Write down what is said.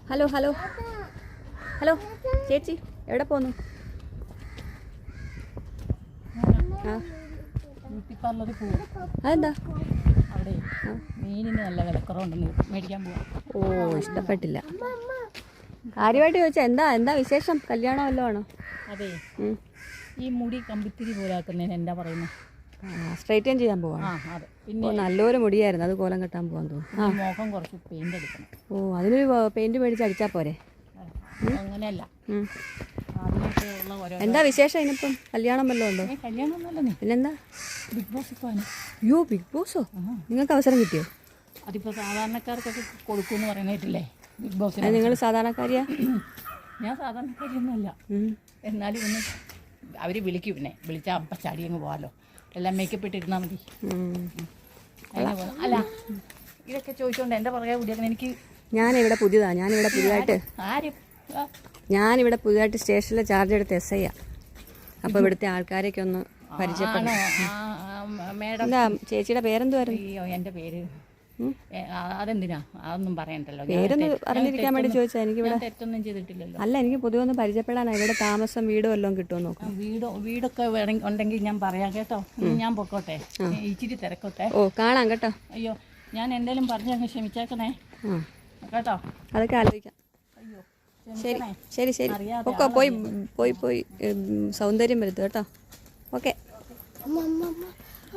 Hello hello hello ചേച്ചി എവിടെ പോന്നു? ആ ബ്യൂട്ടി പാർലറിൽ പോകും. അതെന്താ? അവിടെ മീനിന് നല്ല വിലക്കുറവുണ്ടെന്ന് മേടിക്കാൻ പോവാം. ഓ ഇഷ്ടപ്പെട്ടില്ല. കാര്യമായിട്ട് ചോദിച്ചാൽ എന്താ എന്താ വിശേഷം? കല്യാണം വല്ലതും ആണോ? അതെ, ഈ മുടി കമ്പിത്തിരി പോലാക്കുന്നതിന് എന്താ പറയുന്നത്? സ്ട്രൈറ്റൻ ചെയ്യാൻ പോവാണ്. അതെ. പിന്നെ നല്ലൊരു മുടിയായിരുന്നു, അത് കോലം കെട്ടാൻ പോകാൻ തോന്നുന്നു. മുഖം കുറച്ച് പെയിൻ്റ് അടിക്കണം. ഓ അതിനൊരു പെയിൻറ്റ് മേടിച്ച് അടിച്ചാൽ പോരെ? അങ്ങനെയല്ല, അതിനൊക്കെ ഉള്ള ഓരോ. എന്താ വിശേഷം? ഇതിനിപ്പം കല്യാണം വല്ലതും ഉണ്ടോ? കല്യാണം ഒന്നുമല്ലേ. പിന്നെന്താ? ബിഗ് ബോസ് പോകാൻ. അയ്യോ ബിഗ് ബോസോ? നിങ്ങൾക്ക് അവസരം കിട്ടിയോ? അതിപ്പോൾ സാധാരണക്കാർക്കൊക്കെ കൊടുക്കുമെന്ന് പറയുന്നിട്ടില്ലേ ബിഗ് ബോസ്? നിങ്ങൾ സാധാരണക്കാരിയാ? ഞാൻ സാധാരണക്കാരിയൊന്നുമല്ല, എന്നാലും ഒന്ന് അവർ വിളിക്കും. പിന്നെ വിളിച്ചാൽ അപ്പം ചടി അങ്ങ് പോകാമല്ലോ. എല്ലാം മേക്കപ്പ് ഇട്ടിരുന്നാൽ മതി. അതിനെ പോകണം. അല്ല, ഇതൊക്കെ ചോദിച്ചോണ്ട് എൻ്റെ പറയാൻ കൂടിയാൽ എനിക്ക്. ഞാനിവിടെ പുതിയതായിട്ട് ആരും ഞാനിവിടെ പുതിയതായിട്ട് സ്റ്റേഷനിലെ ചാർജ് എടുത്ത് SI ആ. അപ്പോൾ ഇവിടുത്തെ ആൾക്കാരെയൊക്കെ ഒന്ന് പരിചയപ്പെടണം. മേഡം, എന്താ ചേച്ചിയുടെ പേരെന്തുവായിരുന്നു? അയ്യോ എൻ്റെ പേര് അതെന്തിനാ? അതൊന്നും പറയണ്ടല്ലോ. പേരൊന്ന് അറിഞ്ഞിരിക്കാൻ വേണ്ടി ചോദിച്ചാൽ. എനിക്കിവിടെ തെറ്റൊന്നും ചെയ്തിട്ടില്ലല്ലോ. അല്ല, എനിക്ക് പൊതുവെ ഒന്ന് പരിചയപ്പെടാനാണ്. ഇവിടെ താമസം വീടും വല്ലതും കിട്ടുമോ നോക്കാം. വീടൊക്കെ ഉണ്ടെങ്കിൽ ഞാൻ പറയാം കേട്ടോ. ഞാൻ പൊക്കോട്ടെ, ഇച്ചിരി തിരക്കോട്ടെ. ഓ കാണാം കേട്ടോ. അയ്യോ, ഞാൻ എന്തെങ്കിലും പറഞ്ഞങ്ങ് ക്ഷമിച്ചേക്കണേ കേട്ടോ. അതൊക്കെ ആലോചിക്കാം. അയ്യോ ശരി ശരി ശരി. ഒക്കെ പോയി പോയി പോയി സൗന്ദര്യം വരുത്തും കേട്ടോ. ഓക്കെ.